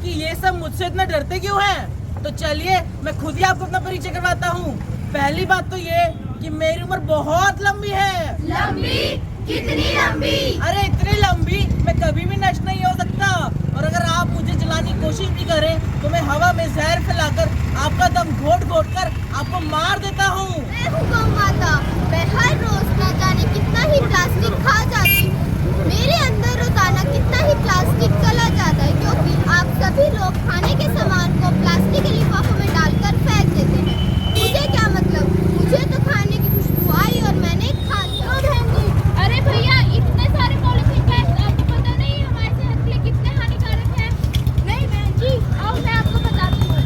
कि ये सब मुझसे इतना डरते क्यों हैं? तो चलिए मैं खुद ही आपको अपना परिचय करवाता हूँ। पहली बात तो ये कि मेरी उम्र बहुत लंबी है। लंबी? कितनी लंबी? अरे इतनी लंबी मैं कभी भी नष्ट नहीं हो सकता। और अगर आप मुझे जलाने की कोशिश भी करें तो मैं हवा में जहर फैलाकर आपका दम घोट घोट कर आपको मार देता हूँ। मैं हूँ गौ माता। मैं हर रोज न जाने कितना ही प्लास्टिक खा जाती हूँ। मेरे अंदर रोजाना कितना ही प्लास्टिक चला जाता है, क्योंकि आप सभी लोग खाने के सामान को प्लास्टिक के लिफाफों में डालकर फेंक देते हैं। मुझे क्या मतलब, मुझे तो खाने की खुशबू आई और मैंने खा लिया। अरे भैया, इतने सारे पॉलिथीन बैग्स आपको पता नहीं है हमारे सेहत के लिए कितने हानिकारक हैं? नहीं बहन जी, आओ मैं आपको बताती हूँ।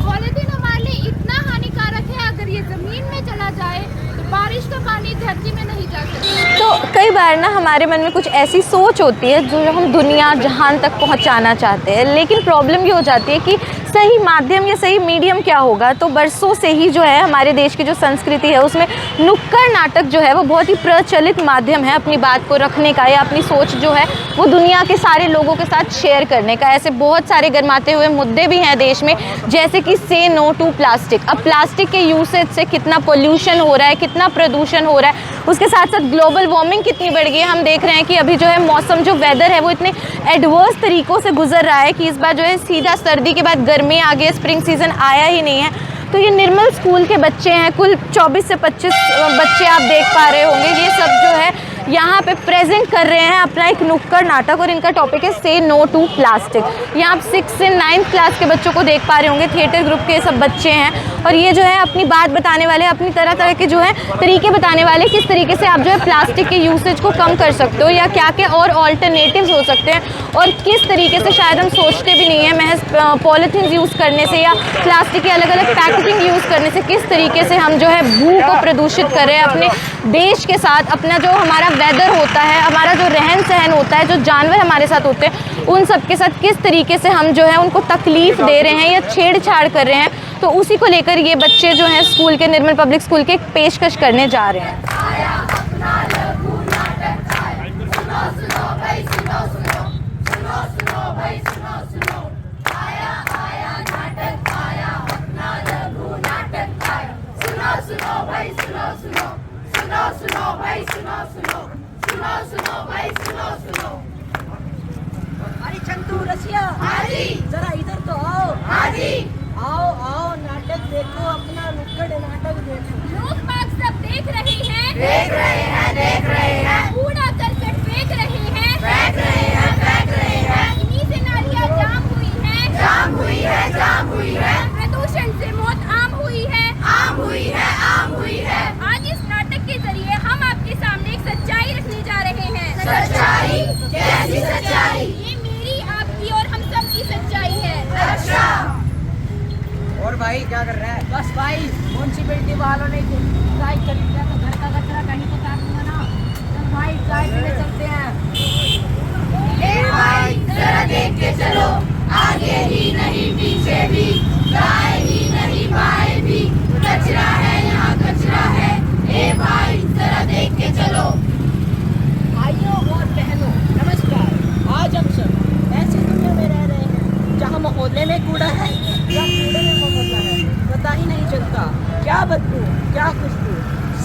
पॉलिथीन हमारे लिए इतना हानिकारक है, अगर ये जमीन में चला जाए तो बारिश का पानी धरती में नहीं जा सकता। तो कई बार ना हमारे मन में कुछ ऐसी सोच होती है जो हम दुनिया जहान तक पहुंचाना चाहते हैं, लेकिन प्रॉब्लम ये हो जाती है कि सही माध्यम या सही मीडियम क्या होगा। तो बरसों से ही जो है हमारे देश की जो संस्कृति है उसमें नुक्कड़ नाटक जो है वो बहुत ही प्रचलित माध्यम है अपनी बात को रखने का या अपनी सोच जो है वो दुनिया के सारे लोगों के साथ शेयर करने का। ऐसे बहुत सारे गरमाते हुए मुद्दे भी हैं देश में, जैसे कि से नो टू प्लास्टिक। अब प्लास्टिक के यूसेज से कितना पोल्यूशन हो रहा है, कितना प्रदूषण हो रहा है, उसके साथ साथ ग्लोबल वार्मिंग कितनी बढ़ गई है। हम देख रहे हैं कि अभी जो है मौसम जो वेदर है वो इतने एडवर्स तरीक़ों से गुजर रहा है कि इस बार जो है सीधा सर्दी के बाद गर्मी आ गई, स्प्रिंग सीज़न आया ही नहीं है। तो ये निर्मल स्कूल के बच्चे हैं, कुल 24 से 25 बच्चे आप देख पा रहे होंगे। ये सब जो है यहाँ पे प्रेजेंट कर रहे हैं अपना एक नुक्कड़ नाटक और इनका टॉपिक है से नो टू प्लास्टिक। यहाँ आप 6 से 9th क्लास के बच्चों को देख पा रहे होंगे, थिएटर ग्रुप के सब बच्चे हैं और ये जो है अपनी बात बताने वाले, अपनी तरह तरह के जो है तरीके बताने वाले, किस तरीके से आप जो है प्लास्टिक के यूसेज को कम कर सकते हो या क्या क्या और ऑल्टरनेटिव्स हो सकते हैं और किस तरीके से शायद हम सोचते भी नहीं है महज पॉलीथीन यूज़ करने से या प्लास्टिक के अलग अलग पैकेजिंग यूज़ करने से किस तरीके से हम जो है भू को प्रदूषित कर रहे हैं अपने देश के साथ। अपना जो हमारा वेदर होता है, हमारा जो रहन सहन होता है, जो जानवर हमारे साथ होते हैं, उन सब के साथ किस तरीके से हम जो है उनको तकलीफ़ दे रहे हैं या छेड़छाड़ कर रहे हैं। तो उसी को लेकर ये बच्चे जो हैं स्कूल के, निर्मल पब्लिक स्कूल के, एक पेशकश करने जा रहे हैं। अरे चंदू रसिया, हाँ जी। जरा इधर तो आओ। हाँ जी। आओ आओ, नाटक देखो, अपना नुक्कड़ नाटक देखो। लोग बाग सब देख रहे हैं, देख रहे हैं, देख रहे हैं, कूड़ा करकट फेंक रहे हैं, फेंक रहे हैं, फेंक रहे हैं, इन्हीं से नालियाँ जाम हुई हैं, जाम हुई है, जाम हुई है, प्रदूषण से मौत आम हुई है, आम हुई है, आम हुई है। आज इस नाटक के जरिए हम आपके सामने एक सच्चाई रखने जा रहे हैं। सच्चाई? कैसी सच्चाई? ये मेरी, आपकी और हम सब की सच्चाई है। अच्छा। और भाई क्या कर रहा है? बस भाई, म्यूनसिपैलिटी वालों ने ट्राई कर लिया तो घर का कचरा कहीं तो काट दूंगा ना। चल भाई, चाय पीने चलते हैं। ए भाई जरा देख के चलो, आगे ही नहीं पीछे भी, दाएं ही नहीं बाएं भी, कचरा है यहाँ कचरा है। ए भाई जरा देख के चलो। भाइयों और बहनों नमस्कार। आज हम सब ऐसी दुनिया में रह रहे हैं जहाँ मोहल्ले में कूड़ा है या कूड़े में मोहल्ला है, पता ही नहीं चलता क्या बदबू क्या खुशबू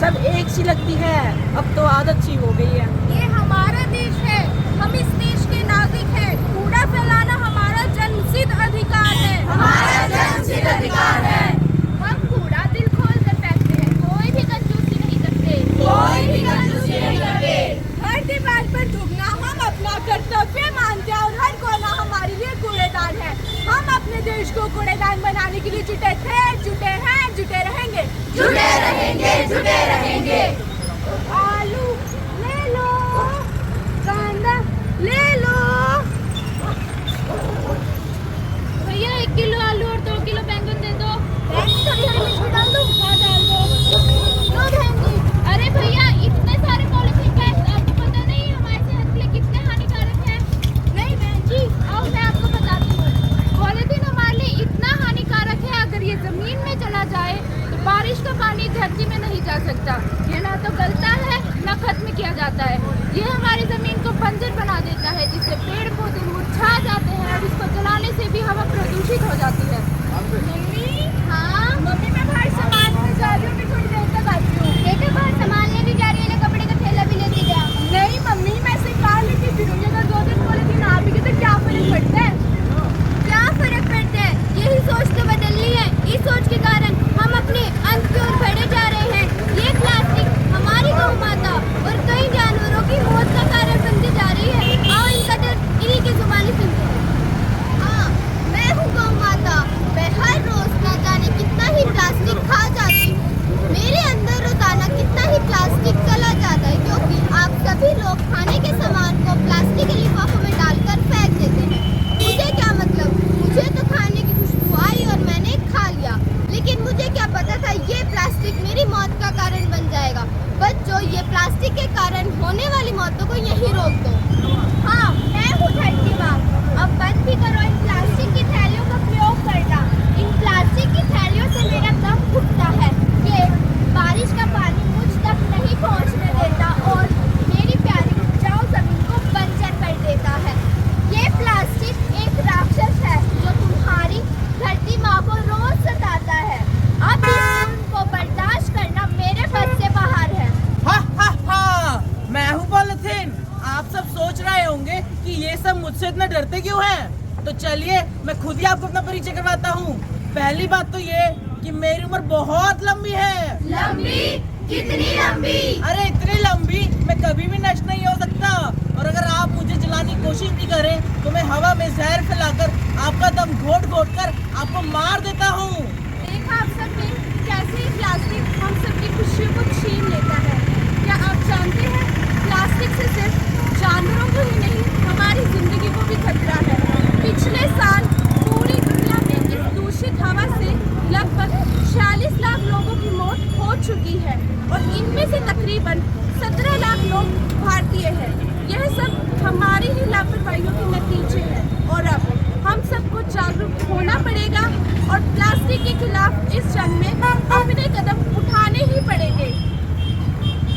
सब एक सी लगती है। अब तो आदत सी हो गई है। ये हमारा देश है, हम इस देश के नागरिक हैं। कूड़ा फैलाना हमारा जन्मसिद्ध अधिकार है। हमारा जन्मसिद्ध अधिकार है। हम कूड़ा दिल खोल कर फेंकते हैं, कोई भी कंजूसी नहीं करते, कोई भी कंजूसी नहीं करते। हर दीवार पर थूकना हम अपना कर्तव्य मानते हैं और हर कोना हमारे लिए कूड़ेदान है। हम अपने देश को कूड़ेदान बनाने के लिए जुटे थे, जुटे हैं, जुटे रहेंगे, जुटे रहेंगे, जुटे रहेंगे। आलू ले लो, कांदा ले लो। भैया 1 किलो आलू और 2 किलो बैंगन दे दो। बैंगन का भी हरी मिर्च भी डाल दो। हाँ डाल दो। क्यों बहन? अरे भैया, इतने सारे पॉलिथीन बैग्स आपको पता नहीं है हमारे सेहत के लिए कितने हानिकारक हैं? नहीं बहन जी, आओ मैं आपको बताती हूँ। पॉलिथीन हमारे लिए इतना हानिकारक है, अगर ये जमीन में चला जाए तो बारिश का पानी धरती में नहीं जा सकता। सोच रहे होंगे कि ये सब मुझसे इतना डरते क्यों हैं? तो चलिए मैं खुद ही आपको अपना परिचय करवाता हूँ। पहली बात तो ये कि मेरी उम्र बहुत लंबी है। लंबी? कितनी लंबी? अरे इतनी लंबी मैं कभी भी नष्ट नहीं हो सकता। और अगर आप मुझे जलाने की कोशिश भी करें तो मैं हवा में जहर फैलाकर आपका दम घोट घोट कर आपको मार देता हूँ। देखा आप सबने कैसे ये प्लास्टिक हम सबकी खुशियों को छीन लेता है। क्या आप जानते हैं प्लास्टिक से सिर्फ जानवरों को ही नहीं हमारी जिंदगी को भी खतरा है। पिछले साल पूरी दुनिया में इस दूषित हवा से लगभग 46 लाख लोगों की मौत हो चुकी है और इनमें से तकरीबन 17 लाख लोग भारतीय हैं। यह सब हमारी ही लापरवाहियों के नतीजे हैं और अब हम सबको जागरूक होना पड़ेगा और प्लास्टिक के खिलाफ इस जंग में अपने कदम उठाने ही पड़ेंगे।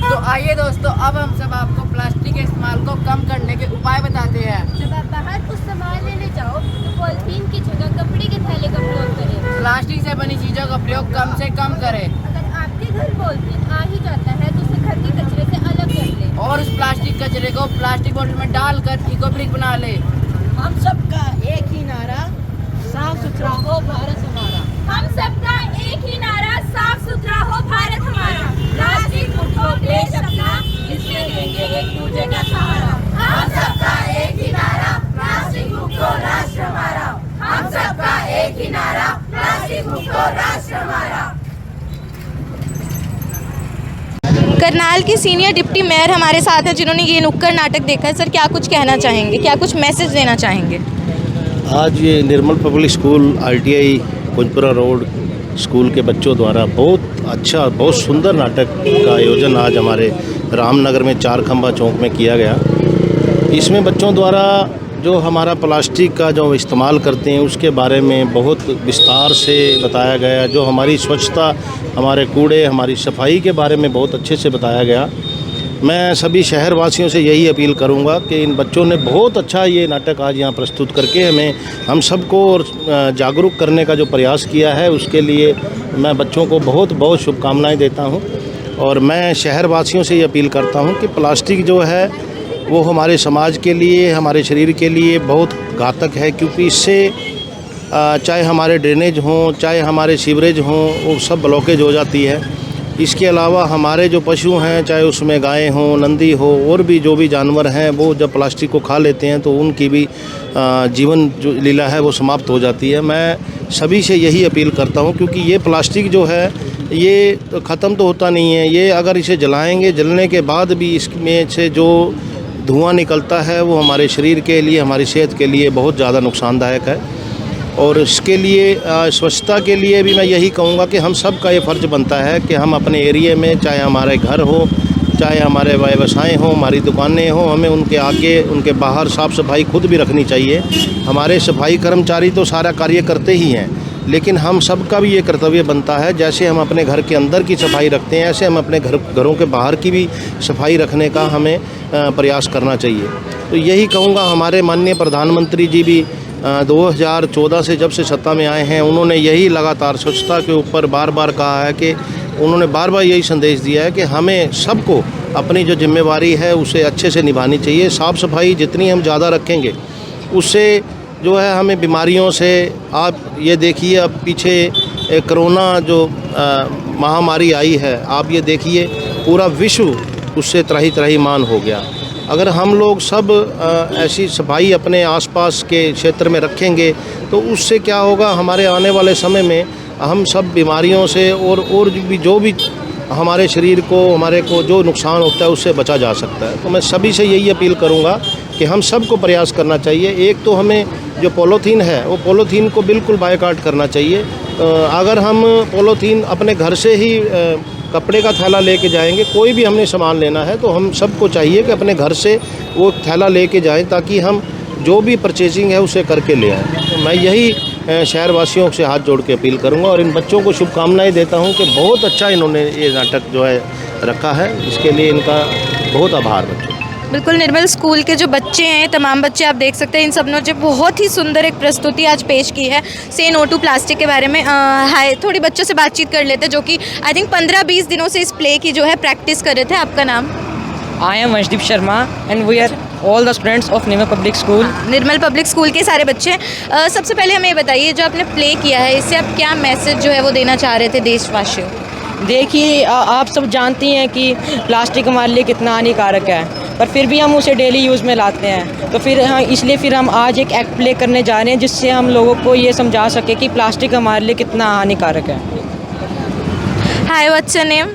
तो आइए दोस्तों, अब हम सब आपको प्लास्टिक के इस्तेमाल को कम करने के उपाय बताते हैं। जब आप बाहर कुछ सामान लेने जाओ तो पॉलिथीन की जगह कपड़े के थैले का प्रयोग करें। प्लास्टिक से बनी चीजों का प्रयोग कम से कम करें अगर आपके घर पॉलिथीन आ ही जाता है तो उसे घर के कचरे से अलग कर लें। और उस प्लास्टिक कचरे को प्लास्टिक बोतल में डालकर इको ब्रिक बना ले। हम सबका एक ही नारा, साफ सुथरा हो भारत हमारा। हम सबका एक ही नारा, साफ सुथरा हो भारत हमारा। प्लास्टिक मुक्त हो देश अपना, इसमें देंगे एक दूसरे का सहारा। हम सबका एक ही नारा, प्लास्टिक मुक्त हो राष्ट्र हमारा। हम सबका एक ही नारा, प्लास्टिक मुक्त हो राष्ट्र हमारा। करनाल की सीनियर डिप्टी मेयर हमारे साथ हैं जिन्होंने ये नुक्कड़ नाटक देखा है। सर क्या कुछ कहना चाहेंगे, क्या कुछ मैसेज देना चाहेंगे? आज ये Nirmal public school RTI Kunjpura road school के बच्चों द्वारा बहुत अच्छा, बहुत सुंदर नाटक का आयोजन आज हमारे रामनगर में चार खंबा चौक में किया गया। इसमें बच्चों द्वारा जो हमारा प्लास्टिक का जो इस्तेमाल करते हैं उसके बारे में बहुत विस्तार से बताया गया। जो हमारी स्वच्छता, हमारे कूड़े, हमारी सफाई के बारे में बहुत अच्छे से बताया गया। मैं सभी शहरवासियों से यही अपील करूंगा कि इन बच्चों ने बहुत अच्छा ये नाटक आज यहाँ प्रस्तुत करके हम सबको और जागरूक करने का जो प्रयास किया है उसके लिए मैं बच्चों को बहुत बहुत शुभकामनाएं देता हूं। और मैं शहरवासियों से ये अपील करता हूं कि प्लास्टिक जो है वो हमारे समाज के लिए, हमारे शरीर के लिए बहुत घातक है, क्योंकि इससे चाहे हमारे ड्रेनेज हों, चाहे हमारे सीवरेज हों, वो सब ब्लॉकेज हो जाती है। इसके अलावा हमारे जो पशु हैं, चाहे उसमें गायें हों, नंदी हो, और भी जो भी जानवर हैं, वो जब प्लास्टिक को खा लेते हैं तो उनकी भी जीवन जो लीला है वो समाप्त हो जाती है। मैं सभी से यही अपील करता हूं, क्योंकि ये प्लास्टिक जो है ये तो ख़त्म तो होता नहीं है। ये अगर इसे जलाएंगे, जलने के बाद भी इसमें से जो धुआं निकलता है वो हमारे शरीर के लिए, हमारी सेहत के लिए बहुत ज़्यादा नुकसानदायक है। और इसके लिए स्वच्छता के लिए भी मैं यही कहूँगा कि हम सब का ये फ़र्ज़ बनता है कि हम अपने एरिया में, चाहे हमारे घर हो, चाहे हमारे व्यवसाय हों, हमारी दुकानें हों, हमें उनके आगे, उनके बाहर साफ़ सफाई खुद भी रखनी चाहिए। हमारे सफाई कर्मचारी तो सारा कार्य करते ही हैं, लेकिन हम सब का भी ये कर्तव्य बनता है, जैसे हम अपने घर के अंदर की सफाई रखते हैं ऐसे हम अपने घरों के बाहर की भी सफाई रखने का हमें प्रयास करना चाहिए। तो यही कहूँगा, हमारे माननीय प्रधानमंत्री जी भी 2014 से जब से सत्ता में आए हैं, उन्होंने यही लगातार स्वच्छता के ऊपर बार बार कहा है कि उन्होंने बार बार यही संदेश दिया है कि हमें सबको अपनी जो जिम्मेवारी है उसे अच्छे से निभानी चाहिए। साफ़ सफाई जितनी हम ज़्यादा रखेंगे उससे जो है हमें बीमारियों से, आप ये देखिए अब पीछे कोरोना जो महामारी आई है, आप ये देखिए पूरा विश्व उससे त्राहिमाम हो गया। अगर हम लोग सब ऐसी सफाई अपने आसपास के क्षेत्र में रखेंगे तो उससे क्या होगा, हमारे आने वाले समय में हम सब बीमारियों से और भी जो भी हमारे शरीर को, हमारे को जो नुकसान होता है उससे बचा जा सकता है। तो मैं सभी से यही अपील करूंगा कि हम सबको प्रयास करना चाहिए। एक तो हमें जो पॉलीथीन है वो पॉलीथीन को बिल्कुल बायकॉट करना चाहिए। अगर हम पॉलीथीन अपने घर से ही कपड़े का थैला लेके जाएंगे, कोई भी हमने सामान लेना है तो हम सबको चाहिए कि अपने घर से वो थैला लेके जाएं, ताकि हम जो भी परचेजिंग है उसे करके ले आएँ। तो मैं यही शहरवासियों से हाथ जोड़ के अपील करूंगा और इन बच्चों को शुभकामनाएं देता हूं कि बहुत अच्छा इन्होंने ये नाटक जो है रखा है, इसके लिए इनका बहुत आभार बच्चों। बिल्कुल, निर्मल स्कूल के जो बच्चे हैं, तमाम बच्चे आप देख सकते हैं, इन सब ने जो बहुत ही सुंदर एक प्रस्तुति आज पेश की है से नो टू प्लास्टिक के बारे में। हाय, थोड़ी बच्चों से बातचीत कर लेते हैं जो कि आई थिंक 15-20 दिनों से इस प्ले की जो है प्रैक्टिस कर रहे थे। आपका नाम? I am Ashdeep Sharma and we are all the students of Nirmal Public School. Nirmal public school के सारे बच्चे हैं। सबसे पहले हमें ये बताइए, जो आपने प्ले किया है इससे आप क्या मैसेज जो है वो देना चाह रहे थे देशवासियों? देखिए आप सब जानती हैं कि प्लास्टिक हमारे लिए कितना हानिकारक है, पर फिर भी हम उसे डेली यूज़ में लाते हैं। तो फिर इसलिए फिर हम आज एक एक्ट प्ले करने जा रहे हैं जिससे हम लोगों को ये समझा सके कि प्लास्टिक हमारे लिए कितना हानिकारक है। Hi, what's your name?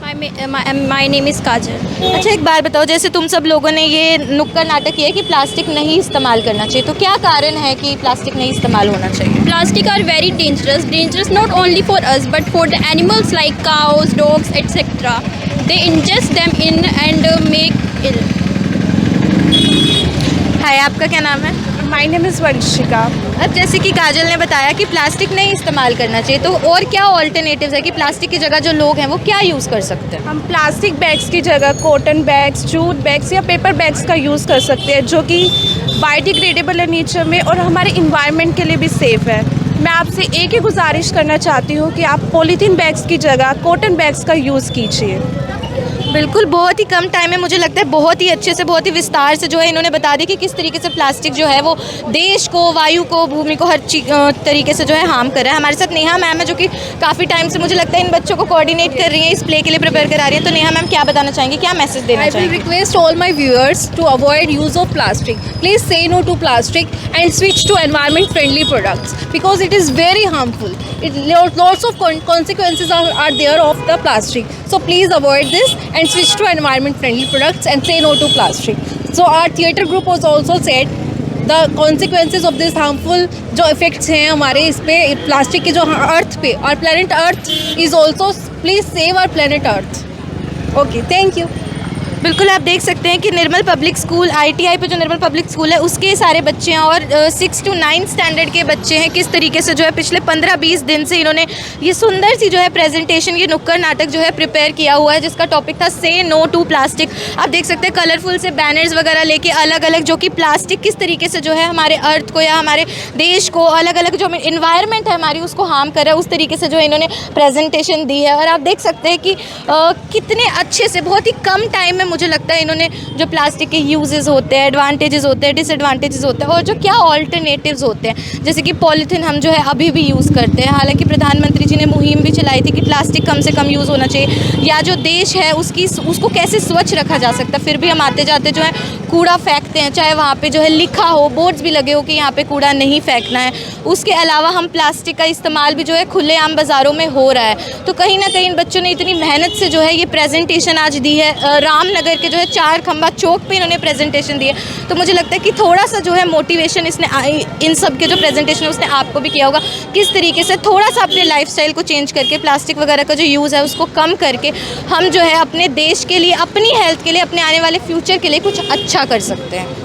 My name is Kajal. अच्छा, एक बात बताओ, जैसे तुम सब लोगों ने ये नुक्कड़ नाटक किया कि प्लास्टिक नहीं इस्तेमाल करना चाहिए, तो क्या कारण है कि प्लास्टिक नहीं इस्तेमाल होना चाहिए? Plastic are very dangerous not only for us but for the animals like cows, dogs, etc. They ingest them in and make ill. हाय, आपका क्या नाम है? My name is Vanshika. अब जैसे कि काजल ने बताया कि प्लास्टिक नहीं इस्तेमाल करना चाहिए, तो और क्या ऑल्टरनेटिव्स है कि प्लास्टिक की जगह जो लोग हैं वो क्या यूज़ कर सकते हैं? हम प्लास्टिक बैग्स की जगह कॉटन बैग्स, जूट बैग्स या पेपर बैग्स का यूज़ कर सकते हैं, जो कि बायोडिग्रेडेबल है नेचर में और हमारे इन्वायरमेंट के लिए भी सेफ़ है। मैं आपसे एक ही गुजारिश करना चाहती हूँ कि आप पॉलीथीन बैग्स की जगह कॉटन बैग्स का यूज़ कीजिए। बिल्कुल, बहुत ही कम टाइम में मुझे लगता है बहुत ही अच्छे से, बहुत ही विस्तार से जो है इन्होंने बता दी कि किस तरीके से प्लास्टिक जो है वो देश को, वायु को, भूमि को हर तरीके से जो है हार्म कर रहा है। हमारे साथ नेहा मैम है जो कि काफ़ी टाइम से मुझे लगता है इन बच्चों को कोऑर्डिनेट कर रही हैं, इस प्ले के लिए प्रिपेयर करा रही हैं। तो नेहा मैम क्या बताना चाहेंगी, क्या मैसेज देना I will चाहेंगी? request all my viewers to avoid use of plastic. Please say no to plastic and switch to environment friendly products because it is very harmful. Lots of consequences are there of the plastic. So please avoid this and switch to environment friendly products and say no to plastic. So our theatre group was also said the consequences of this harmful जो effects हैं हमारे इस पे plastic के जो अर्थ पे, और planet Earth is also, please save our planet Earth. Okay, thank you. बिल्कुल, आप देख सकते हैं कि निर्मल पब्लिक स्कूल ITI पे जो निर्मल पब्लिक स्कूल है उसके सारे बच्चे हैं और 6 to 9 स्टैंडर्ड के बच्चे हैं। किस तरीके से जो है पिछले 15-20 दिन से इन्होंने ये सुंदर सी जो है प्रेजेंटेशन, ये नुक्कड़ नाटक जो है प्रिपेयर किया हुआ है, जिसका टॉपिक था से नो टू प्लास्टिक। आप देख सकते हैं कलरफुल से बैनर्स वगैरह लेके अलग अलग, जो कि प्लास्टिक किस तरीके से जो है हमारे अर्थ को या हमारे देश को, अलग अलग जो इन्वायरमेंट है हमारी उसको हार्म कर रहा है, उस तरीके से जो है इन्होंने प्रेजेंटेशन दी है। और आप देख सकते हैं कि कितने अच्छे से, बहुत ही कम टाइम में मुझे लगता है इन्होंने जो प्लास्टिक के यूजेस होते हैं, एडवांटेजेस होते हैं, डिसएडवांटेजेस होते हैं और जो क्या ऑल्टरनेटिव्स होते हैं, जैसे कि पॉलीथीन हम जो है अभी भी यूज़ करते हैं। हालांकि प्रधानमंत्री जी ने मुहिम भी चलाई थी कि प्लास्टिक कम से कम यूज़ होना चाहिए, या जो देश है उसको कैसे स्वच्छ रखा जा सकता है। फिर भी हम आते जाते जो है कूड़ा फेंकते हैं, चाहे वहाँ पे जो है लिखा हो, बोर्ड्स भी लगे हो कि यहाँ पे कूड़ा नहीं फेंकना है। उसके अलावा हम प्लास्टिक का इस्तेमाल भी जो है खुलेआम बाज़ारों में हो रहा है। तो कहीं ना कहीं इन बच्चों ने इतनी मेहनत से जो है ये प्रेजेंटेशन आज दी है, रामनगर के जो है 4 खंबा चौक पे इन्होंने प्रेजेंटेशन दी है। तो मुझे लगता है कि थोड़ा सा जो है मोटिवेशन इसने इन सब के जो प्रेजेंटेशन है उसने आपको भी किया होगा, किस तरीके से थोड़ा सा अपने लाइफस्टाइल को चेंज करके प्लास्टिक वगैरह का जो यूज़ है उसको कम करके हम जो है अपने देश के लिए, अपनी हेल्थ के लिए, अपने आने वाले फ्यूचर के लिए कुछ अच्छा कर सकते हैं।